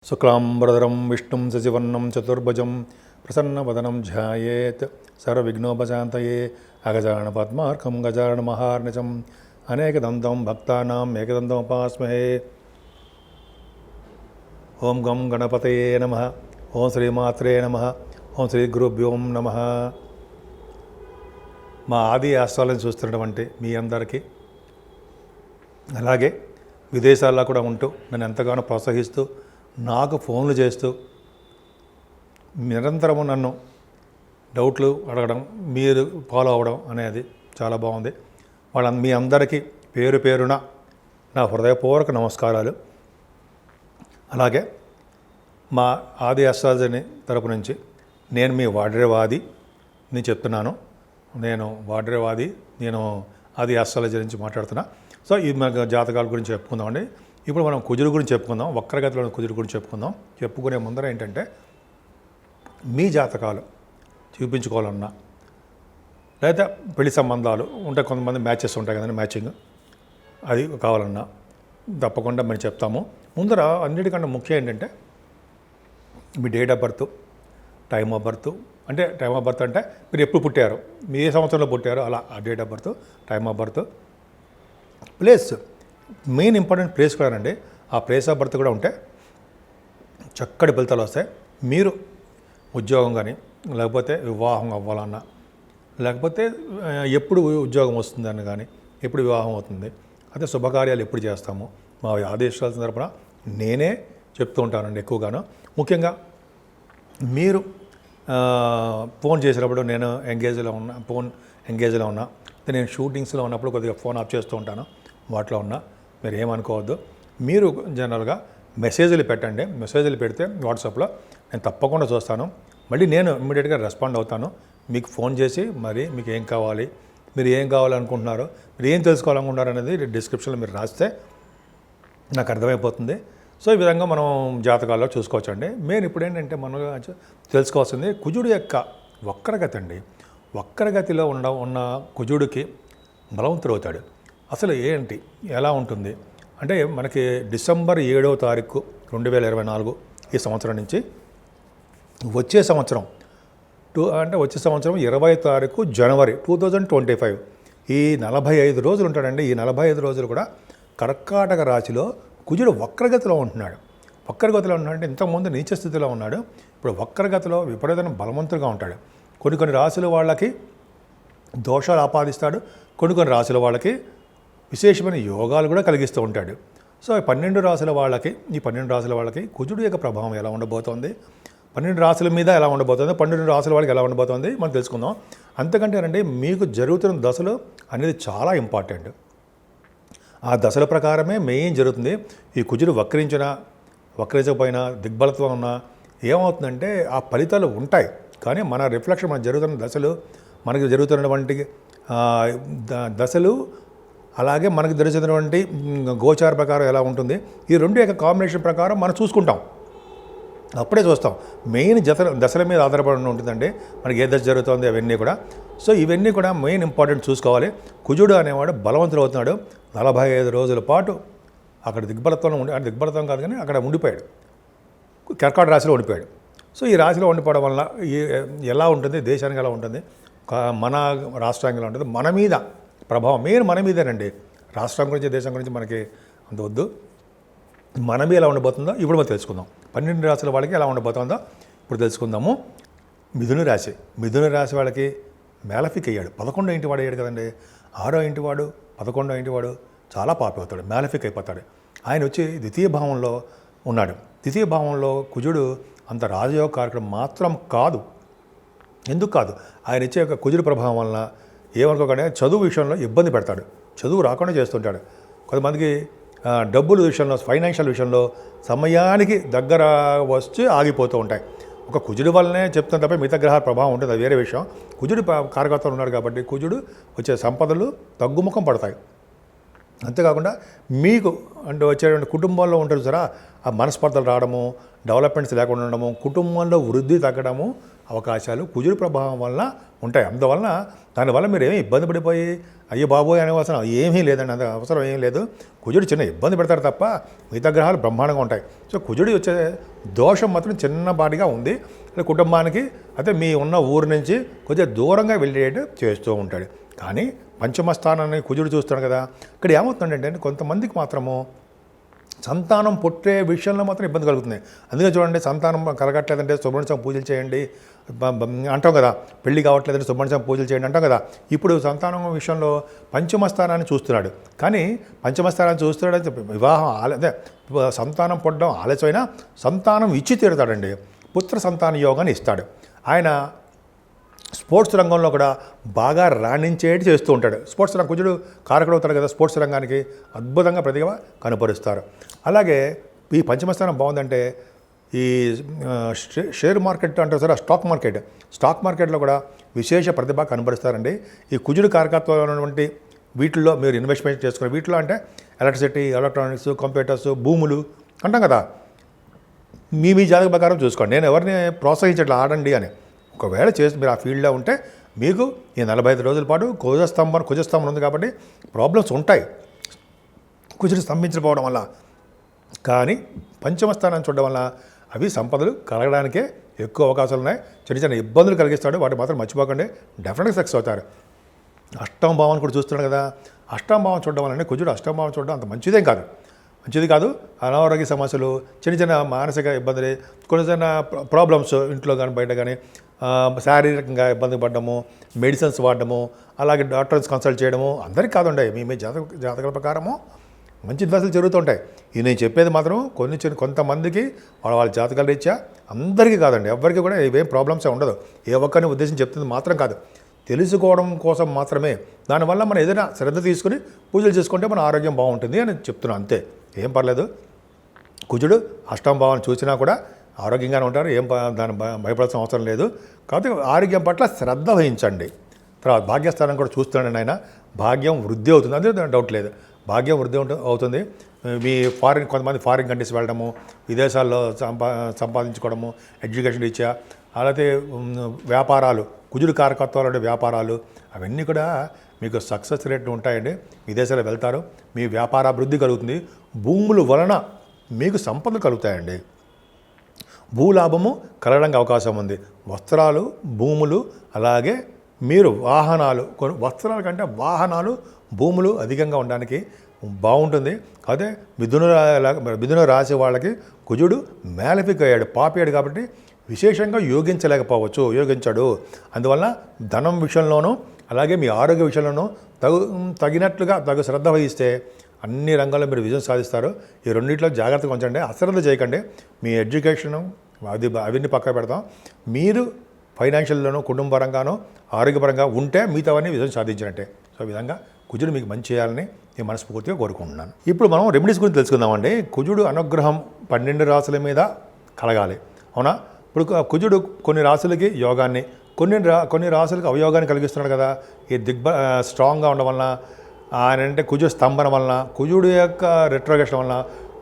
शुक्लांबरधरं विष्णुं शशिवर्णं चतुर्भुजं प्रसन्नवदनं ध्यायेत् सर्वविघ्नोपशान्तये अगजाननपद्मार्कं गजाननमहार्निशम् अनेकदन्तं भक्तानाम् एकदन्तमुपास्महे। ओं गं गणपतये नमः। ओं श्रीमात्रे नमः। ओं శ్రీ గురుభ్యో నమః। మా ఆది ఆశ్రయాలను చూస్తున్నటువంటి మీ అందరికీ, అలాగే విదేశాల్లో కూడా ఉంటూ నన్ను ఎంతగానో ప్రోత్సహిస్తూ నాకు ఫోన్లు చేస్తూ నిరంతరము నన్ను డౌట్లు అడగడం, మీరు ఫాలో అవ్వడం అనేది చాలా బాగుంది. మీ అందరికీ పేరు పేరున నా హృదయపూర్వక నమస్కారాలు. అలాగే మా ఆది అష్టాదశి తరపు నుంచి నేను మీ వాడ్రేవాది నేను చెప్తున్నాను. నేను వాడ్రేవాది, నేను ఆది అష్టాదశి నుంచి మాట్లాడుతున్నా. సో ఈ జాతకాల గురించి చెప్పుకుందామండి. ఇప్పుడు మనం కుజుడు గురించి చెప్పుకుందాం, వక్రగతిలో కుజుడు గురించి చెప్పుకుందాం. చెప్పుకునే ముందర ఏంటంటే, మీ జాతకాలు చూపించుకోవాలన్నా, లేదా పెళ్లి సంబంధాలు ఉంటాయి, కొంతమంది మ్యాచెస్ ఉంటాయి కదండి, మ్యాచింగ్ అది కావాలన్నా తప్పకుండా మేము చెప్తాము. ముందర అన్నిటికన్నా ముఖ్యం ఏంటంటే మీ date of birth, time of birth. అంటే టైమ్ ఆఫ్ బర్త్ అంటే మీరు ఎప్పుడు పుట్టారు, మీ ఏ సంవత్సరంలో పుట్టారో అలా ఆ date of birth, time of birth, place, main important place కూడా అండి. ఆ ప్లేస్ ఆఫ్ బర్త్ కూడా ఉంటే చక్కటి ఫలితాలు వస్తాయి. మీరు ఉద్యోగం కానీ, లేకపోతే వివాహం అవ్వాలన్నా, లేకపోతే ఎప్పుడు ఉద్యోగం వస్తుందని కానీ, ఎప్పుడు వివాహం అవుతుంది, అదే శుభకార్యాలు ఎప్పుడు చేస్తాము, మా ఆదేశాల తరపున నేనే చెప్తూ ఉంటానండి ఎక్కువగాను. ముఖ్యంగా మీరు ఫోన్ చేసినప్పుడు నేను ఫోన్ ఎంగేజ్లో ఉన్నా, నేను షూటింగ్స్లో ఉన్నప్పుడు కొద్దిగా ఫోన్ ఆఫ్ చేస్తూ ఉంటాను, వాటిలో ఉన్నా మీరు ఏమనుకోవద్దు. మీరు జనరల్గా మెసేజ్లు పెట్టండి. మెసేజ్లు పెడితే వాట్సాప్లో నేను తప్పకుండా చూస్తాను. మళ్ళీ నేను ఇమ్మీడియట్గా రెస్పాండ్ అవుతాను. మీకు ఫోన్ చేసి మరి మీకు ఏం కావాలి, మీరు ఏం కావాలనుకుంటున్నారో, మీరు ఏం తెలుసుకోవాలనుకుంటున్నారు అనేది డిస్క్రిప్షన్లో మీరు రాస్తే నాకు అర్థమైపోతుంది. సో ఈ విధంగా మనం జాతకాల్లో చూసుకోవచ్చండి. మెయిన్ ఇప్పుడు ఏంటంటే మనం తెలుసుకోవాల్సింది కుజుడు యొక్క వక్రగతి అండి. వక్రగతిలో ఉన్న కుజుడికి బలవంతుడు అవుతాడు. అసలు ఏంటి, ఎలా ఉంటుంది అంటే, మనకి డిసెంబర్ 7వ తారీఖు 2024 ఈ సంవత్సరం నుంచి వచ్చే సంవత్సరం వచ్చే సంవత్సరం 20వ తారీఖు జనవరి 2025 ఈ 45 రోజులు ఉంటాడండి. ఈ 45 రోజులు కూడా కర్కాటక రాశిలో కుజుడు వక్రగతిలో ఉంటున్నాడు. వక్రగతిలో ఉన్నాడంటే ఇంతకుముందు నీచ స్థితిలో ఉన్నాడు, ఇప్పుడు వక్రగతిలో విపరీతమైన బలవంతుడుగా ఉంటాడు. కొన్ని రాశుల వాళ్ళకి దోషాలు ఆపాదిస్తాడు, కొన్ని రాశుల వాళ్ళకి విశేషమైన యోగాలు కూడా కలిగిస్తూ ఉంటాడు. సో ఈ 12 రాశుల వాళ్ళకి కుజుడు యొక్క ప్రభావం ఎలా ఉండబోతోంది, 12 రాశుల మీద ఎలా ఉండబోతుంది, 12 రాశుల వాళ్ళకి ఎలా ఉండబోతుంది మనం తెలుసుకుందాం. అంతకంటేనండి, మీకు జరుగుతున్న దశలు అనేది చాలా ఇంపార్టెంట్. ఆ దశల ప్రకారమే మెయిన్ జరుగుతుంది. ఈ కుజుడు వక్రించకపోయినా, దిగ్బలత్వం ఉన్నా ఏమవుతుందంటే ఆ ఫలితాలు ఉంటాయి. కానీ మన రిఫ్లెక్షన్, మనకు జరుగుతున్న దశలు, మనకి జరుగుతున్నటువంటి దశలు, అలాగే మనకు జరుగుతున్నటువంటి గోచార ప్రకారం ఎలా ఉంటుంది, ఈ రెండు యొక్క కాంబినేషన్ ప్రకారం మనం చూసుకుంటాం. అప్పుడే చూస్తాం. మెయిన్ దశల మీద ఆధారపడి ఉంటుందండి మనకి ఏ దశ జరుగుతుంది అవన్నీ కూడా. సో ఇవన్నీ కూడా మెయిన్ ఇంపార్టెంట్ చూసుకోవాలి. కుజుడు అనేవాడు బలవంతుడు అవుతున్నాడు. 45 రోజుల పాటు అక్కడ దిగ్బలత్వం కాదు కానీ అక్కడ ఉండిపోయాడు, కర్కాటక రాశిలో ఉండిపోయాడు. సో ఈ రాశిలో ఉండిపోవడం వల్ల ఎలా ఉంటుంది, దేశానికి ఎలా ఉంటుంది, మన రాష్ట్రానికి ఎలా ఉంటుంది, మన మీద ప్రభావం మెయిన్ మన మీదేనండి. రాష్ట్రం గురించి, దేశం గురించి మనకి అంత వద్దు. మన మీద ఎలా ఉండబోతుందో ఇప్పుడు మనం తెలుసుకుందాం. 12 రాశుల వాళ్ళకి ఎలా ఉండబోతుందో ఇప్పుడు తెలుసుకుందాము. మిథున రాశి వాళ్ళకి మేలఫిక్ అయ్యాడు. 11వ ఇంటి వాడు అయ్యాడు కదండి. 6వ ఇంటి వాడు, 11వ ఇంటి వాడు చాలా పాపి అవుతాడు, మేలఫిక్ అయిపోతాడు. ఆయన వచ్చి ద్వితీయ భావంలో ఉన్నాడు. ద్వితీయ భావంలో కుజుడు అంత రాజయోగ కార్యక్రమం మాత్రం కాదు. ఎందుకు కాదు, ఆయన ఇచ్చే ఒక కుజుడు ప్రభావం వలన ఏమనుకోకుండా చదువు విషయంలో ఇబ్బంది పెడతాడు, చదువు రాకుండా చేస్తుంటాడు. కొంతమందికి డబ్బుల విషయంలో, ఫైనాన్షియల్ విషయంలో సమయానికి దగ్గర వచ్చి ఆగిపోతూ ఉంటాయి. ఒక కుజుడి వల్లనే చెప్తాను తప్ప మిగతా గ్రహాల ప్రభావం ఉంటుంది, అది వేరే విషయం. కుజుడు కారకత్వం ఉన్నాడు కాబట్టి కుజుడు వచ్చే సంపదలు తగ్గుముఖం పడతాయి. అంతేకాకుండా మీకు అంటే వచ్చేటువంటి కుటుంబంలో ఉంటుంది సరే, ఆ మనస్పర్ధలు రావడము, డెవలప్మెంట్స్ లేకుండా ఉండడము, కుటుంబంలో వృద్ధి తగ్గడము అవకాశాలు కుజుడి ప్రభావం వల్ల ఉంటాయి. అందువలన దానివల్ల మీరు ఏమీ ఇబ్బంది పడిపోయి అయ్యో బాబోయ్ అనే అవసరం ఏమీ లేదండి, అంత అవసరం ఏం లేదు. కుజుడు చిన్న ఇబ్బంది పెడతాడు తప్ప మిగతా గ్రహాలు బ్రహ్మాండంగా ఉంటాయి. సో కుజుడు వచ్చే దోషం మాత్రం చిన్నపాటిగా ఉంది. కుటుంబానికి అయితే మీ ఉన్న ఊరు నుంచి కొద్దిగా దూరంగా వెళ్ళేట్టు చేస్తూ ఉంటాడు. కానీ పంచమ స్థానాన్ని కుజుడు చూస్తాడు కదా, ఇక్కడ ఏమవుతుందంటే కొంతమందికి మాత్రము సంతానం పుట్టే విషయంలో మాత్రం ఇబ్బంది కలుగుతుంది. అందుకే చూడండి, సంతానం కలగట్లేదంటే సుబ్రహ్మణ్య స్వామి పూజలు చేయండి అంటాం కదా, పెళ్లి కావట్లేదంటే సుబ్రహ్మణ్య స్వామి పూజలు చేయండి అంటాం కదా. ఇప్పుడు సంతానం విషయంలో పంచమ స్థానాన్ని చూస్తున్నాడు. కానీ పంచమ స్థానాన్ని చూస్తున్నాడు, వివాహం అదే సంతానం పుట్టడం ఆలస్యమైనా సంతానం ఇచ్చి తీరుతాడండి. పుత్ర సంతాన యోగాన్ని ఇస్తాడు. ఆయన స్పోర్ట్స్ రంగంలో కూడా బాగా రాణించేటి చేస్తూ ఉంటాడు. స్పోర్ట్స్ రంగం కుజుడు కారకుడు అవుతాడు కదా, స్పోర్ట్స్ రంగానికి అద్భుతంగా ప్రతిగా కనపరుస్తారు. అలాగే ఈ పంచమ స్థానం బాగుందంటే ఈ షేర్ మార్కెట్ అంటారు సార్, స్టాక్ మార్కెట్లో కూడా విశేష ప్రతిభ కనపరుస్తారండి. ఈ కుజుడు కారకత్వంలో ఉన్నటువంటి వీటిల్లో మీరు ఇన్వెస్ట్మెంట్ చేసుకునే వీటిలో అంటే ఎలక్ట్రిసిటీ, ఎలక్ట్రానిక్స్, కంప్యూటర్స్, భూములు అంటాం కదా. మీ జాతక ప్రకారం చూసుకోండి. నేను ఎవరిని ప్రోత్సహించట్లా ఆడండి అని. ఒకవేళ చేసి మీరు ఆ ఫీల్డ్లో ఉంటే మీకు ఈ 45 రోజుల పాటు కుజస్తంభం ఉంది కాబట్టి ప్రాబ్లమ్స్ ఉంటాయి కుజుడు స్తంభించకపోవడం వల్ల. కానీ పంచమ స్థానాన్ని చూడడం వల్ల అవి సంపదలు కలగడానికే ఎక్కువ అవకాశాలు ఉన్నాయి. చిన్న ఇబ్బందులు కలిగిస్తాడు, వాటి మాత్రం మర్చిపోకండి, డెఫినెట్గా సక్సెస్ అవుతారు. అష్టమ భావాన్ని కూడా చూస్తున్నాడు కదా, అష్టమ భావం చూడడం వల్ల కుజుడు అష్టమ భావం చూడడం అంత మంచిది కాదు. అనారోగ్య సమస్యలు, చిన్న మానసిక ఇబ్బందులు, కొన్ని ప్రాబ్లమ్స్ ఇంట్లో కానీ బయట కానీ, శారీరకంగా ఇబ్బంది పడ్డము, మెడిసిన్స్ వాడడము, అలాగే డాక్టర్స్ కన్సల్ట్ చేయడము అందరికీ కాదండి. మీ జాతకాల ప్రకారము మంచి దశలు జరుగుతుంటాయి. ఇది నేను చెప్పేది మాత్రం కొంతమందికి వాళ్ళ జాతకాల రీత్యా, అందరికీ కాదండి, ఎవరికి కూడా ఇవేం ప్రాబ్లమ్స్ ఉండదు. ఏ ఒక్కరిని ఉద్దేశం చెప్తుంది మాత్రం కాదు, తెలుసుకోవడం కోసం మాత్రమే. దానివల్ల మనం ఏదైనా శ్రద్ధ తీసుకుని పూజలు చేసుకుంటే మన ఆరోగ్యం బాగుంటుంది అని చెప్తున్నాను, అంతే, ఏం పర్లేదు. కుజుడు అష్టమ భావాన్ని చూసినా కూడా ఆరోగ్యంగానే ఉంటారు, దాన్ని భయపడాల్సిన అవసరం లేదు. కాబట్టి ఆరోగ్యం పట్ల శ్రద్ధ వహించండి. తర్వాత భాగ్యస్థానం కూడా చూస్తున్నాడు ఆయన, భాగ్యం వృద్ధి అవుతుంది, అదే డౌట్ లేదు, భాగ్యం వృద్ధి అవుతుంది. మీ కొంతమంది ఫారిన్ కంట్రీస్ వెళ్ళడము, విదేశాల్లో సంపాదించుకోవడము, ఎడ్యుకేషన్ రీత్యా, అలాగే వ్యాపారాలు, కుజుడు కారకత్వాలు వ్యాపారాలు, అవన్నీ కూడా మీకు సక్సెస్ రేట్లు ఉంటాయండి. విదేశాలు వెళ్తారు, మీ వ్యాపారాభివృద్ధి కలుగుతుంది. భూముల వలన మీకు సంపదలు కలుగుతాయండి, భూలాభము కలగడానికి అవకాశం ఉంది. వస్త్రాలు, భూములు, అలాగే మీరు వాహనాలు, వస్త్రాల కంటే వాహనాలు, భూములు అధికంగా ఉండడానికి బాగుంటుంది. అదే మిథున రాశి వాళ్ళకి కుజుడు మేలఫిక్ అయ్యాడు, పాపేయాడు కాబట్టి విశేషంగా యోగించాడు. అందువల్ల ధనం విషయంలోనూ అలాగే మీ ఆరోగ్య విషయంలోనూ తగినట్లుగా శ్రద్ధ వహిస్తే అన్ని రంగాల్లో మీరు విజయం సాధిస్తారు. ఈ రెండింటిలో జాగ్రత్తగా ఉంచండి, అశ్రద్ధ చేయకండి. మీ ఎడ్యుకేషను అవన్నీ పక్క పెడతాం. మీరు ఫైనాన్షియల్లోనూ, కుటుంబపరంగానూ, ఆరోగ్యపరంగా ఉంటే మిగతావన్నీ విజయం సాధించినట్టే. సో ఈ విధంగా కుజుడు మీకు మంచి చేయాలని నేను మనస్ఫూర్తిగా కోరుకుంటున్నాను. ఇప్పుడు మనం రెమెడీస్ గురించి తెలుసుకుందామండి. కుజుడు అనుగ్రహం 12 రాశుల మీద కలగాలి, అవునా? ఇప్పుడు కుజుడు కొన్ని రాశులకి యోగాన్ని, కొన్ని రాశులకు అవయోగాన్ని కలిగిస్తున్నాడు కదా. ఈ స్ట్రాంగ్గా ఉండడం వలన, ఆయన అంటే కుజు స్తంభన వలన, కుజుడు యొక్క రెట్రోగేషన్ వలన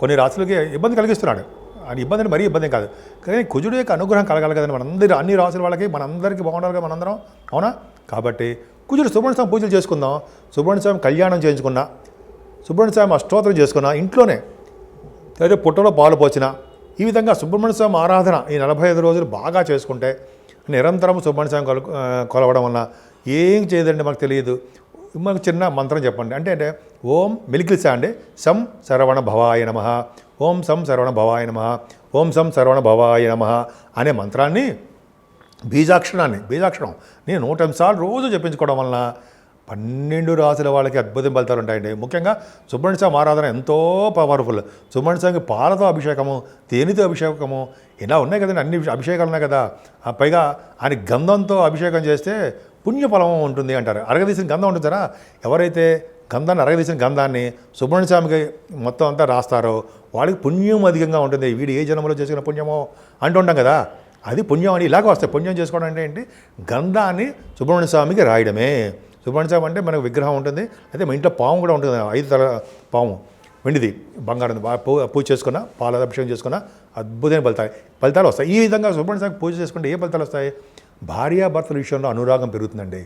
కొన్ని రాశులకి ఇబ్బంది కలిగిస్తున్నాడు. అది ఇబ్బంది అంటే మరీ ఇబ్బంది కాదు, కానీ కుజుడు యొక్క అనుగ్రహం కలగాలి కదండి అన్ని రాశుల వాళ్ళకి, మనందరికీ బాగుండాలి కదా మనందరం, అవునా? కాబట్టి కుజుడు సుబ్రహ్మణ్య స్వామి పూజలు చేసుకుందాం, సుబ్రహ్మణ్య స్వామి కళ్యాణం చేయించుకున్నా, సుబ్రహ్మణ్య స్వామి అష్టోత్తరం చేసుకున్నా ఇంట్లోనే, లేదా పుట్టలో పాలు పోసినా, ఈ విధంగా సుబ్రహ్మణ్య స్వామి ఆరాధన ఈ 45 రోజులు బాగా చేసుకుంటే, నిరంతరం సుబ్రహ్మణ్య స్వామి కొలవడం వలన ఏం చేయదండి, మాకు తెలియదు. మనకు చిన్న మంత్రం చెప్పండి, అంటే ఓం మెలికిలిసా అండి, సం శరవణ భవాయ నమః, ఓం సం శరవణ భవాయ నమః, ఓం సం శరవణ భవాయ నమః అనే మంత్రాన్ని, బీజాక్షరం నేను 108 సార్లు రోజు చెప్పించుకోవడం వలన 12 రాశుల వాళ్ళకి అద్భుతం ఫలితాలు ఉంటాయండి. ముఖ్యంగా సుబ్రహ్మణ్య స్వామి ఆరాధన ఎంతో పవర్ఫుల్. సుబ్రహ్మణ్య స్వామికి పాలతో అభిషేకము, తేనెతో అభిషేకము, ఇలా ఉన్నాయి కదండి, అన్ని అభిషేకాలు ఉన్నాయి కదా. పైగా ఆయన గంధంతో అభిషేకం చేస్తే పుణ్యఫలం ఉంటుంది అంటారు. అరగదీసిన గంధం ఉంటుంటారా, ఎవరైతే అరగదీసిన గంధాన్ని సుబ్రహ్మణ్య స్వామికి మొత్తం అంతా రాస్తారో వాళ్ళకి పుణ్యం అధికంగా ఉంటుంది. వీడు ఏ జన్మలో చేసుకున్న పుణ్యమో అంటుంటాం కదా, అది పుణ్యం అని ఇలాగ వస్తాయి. పుణ్యం చేసుకోవడం అంటే ఏంటి, గంధాన్ని సుబ్రహ్మణ్య స్వామికి రాయడమే. సుబ్రహ్మణ్య స్వామి అంటే మనకు విగ్రహం ఉంటుంది, అయితే మా ఇంట్లో పాము కూడా ఉంటుంది, 5 తల పాము, వెండిది, బంగారం, పూజ చేసుకున్న, పాల అభిషేకం చేసుకున్న అద్భుతమైన ఫలితాలు వస్తాయి. ఈ విధంగా సుబ్రహ్మణ్య స్వామికి పూజ చేసుకుంటే ఏ ఫలితాలు వస్తాయి? భార్యాభర్తల విషయంలో అనురాగం పెరుగుతుందండి,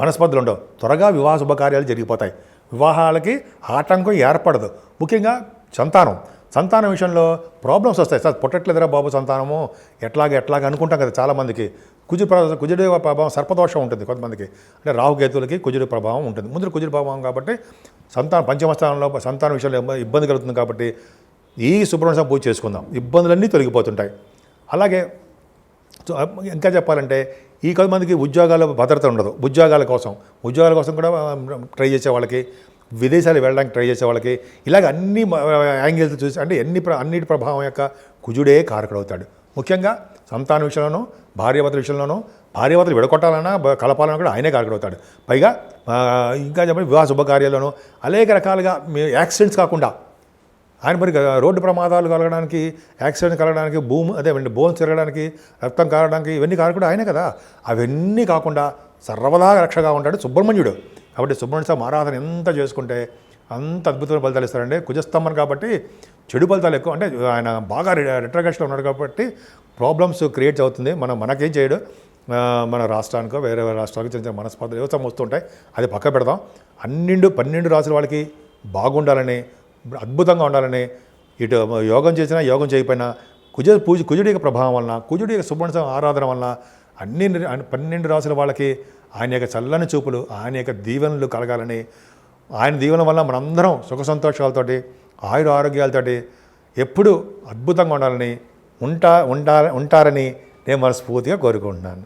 మనస్పర్ధలు ఉండవు, త్వరగా వివాహ శుభకార్యాలు జరిగిపోతాయి, వివాహాలకి ఆటంకం ఏర్పడదు. ముఖ్యంగా సంతానం విషయంలో ప్రాబ్లమ్స్ వస్తాయి. సార్ పుట్టట్లేదురా బాబు సంతానము, ఎట్లాగ అనుకుంటాం కదా చాలామందికి. కుజుడి ప్రభావం సర్పదోషం ఉంటుంది కొంతమందికి, అంటే రాహుకేతులకి కుజుడి ప్రభావం ఉంటుంది. ముందు కుజుడి ప్రభావం కాబట్టి పంచమ స్థానంలో సంతానం విషయంలో ఇబ్బంది కలుగుతుంది. కాబట్టి ఈ సుబ్రహ్మణ్య పూజ చేసుకుందాం, ఇబ్బందులన్నీ తొలగిపోతుంటాయి. అలాగే ఇంకా చెప్పాలంటే ఈ కొంతమందికి ఉద్యోగాల భద్రత ఉండదు. ఉద్యోగాల కోసం కూడా ట్రై చేసే వాళ్ళకి, విదేశాలు వెళ్ళడానికి ట్రై చేసే వాళ్ళకి, ఇలాగ అన్ని యాంగిల్స్ చూసి అంటే అన్నిటి ప్రభావం యొక్క కుజుడే కారకుడవుతాడు. ముఖ్యంగా సంతాన విషయంలోనూ, భార్యాభర్తల విషయంలోనూ, భార్యాభర్తలు విడగొట్టాలన్నా కలపాలన్నా కూడా ఆయనే కారకుడవుతాడు. పైగా ఇంకా చెప్పండి వివాహ శుభకార్యాల్లోనూ అనేక రకాలుగా యాక్సిడెంట్స్ కాకుండా ఆయన మరి రోడ్డు ప్రమాదాలు కలగడానికి, యాక్సిడెంట్ కలగడానికి, బోన్స్ తిరగడానికి, రక్తం కారడానికి, ఇవన్నీ కారకుడు ఆయనే కదా. అవన్నీ కాకుండా సర్వదా రక్షగా ఉంటాడు సుబ్రహ్మణ్యుడు. కాబట్టి సుబ్రహ్మణ్య స్వామి ఆరాధన ఎంత చేసుకుంటే అంత అద్భుతమైన ఫలితాలు ఇస్తారండి. కుజస్తంభం కాబట్టి చెడు ఫలితాలు ఎక్కువ, అంటే ఆయన బాగా రిట్రగేషన్లో ఉన్నాడు కాబట్టి ప్రాబ్లమ్స్ క్రియేట్ అవుతుంది. మనకేం చేయడు. మన రాష్ట్రానికో వేరే రాష్ట్రాలకు చిన్న చిన్న మనస్పర్ధలు ఏవో వస్తుంటాయి, అది పక్క పెడదాం. 12 రాసుల వాళ్ళకి బాగుండాలని, అద్భుతంగా ఉండాలని, ఇటు యోగం చేసినా యోగం చేయకపోయినా కుజుడి యొక్క ప్రభావం వలన, కుజుడి యొక్క సుబ్రహ్మణ్య ఆరాధన వలన 12 రాసుల వాళ్ళకి ఆయన యొక్క చల్లని చూపులు, ఆయన యొక్క దీవెనలు కలగాలని, ఆయన దీవెన వల్ల మనందరం సుఖ సంతోషాలతోటి, ఆయుర ఆరోగ్యాలతోటి ఎప్పుడూ అద్భుతంగా ఉండాలని ఉంటారని నేను మనస్ఫూర్తిగా కోరుకుంటున్నాను.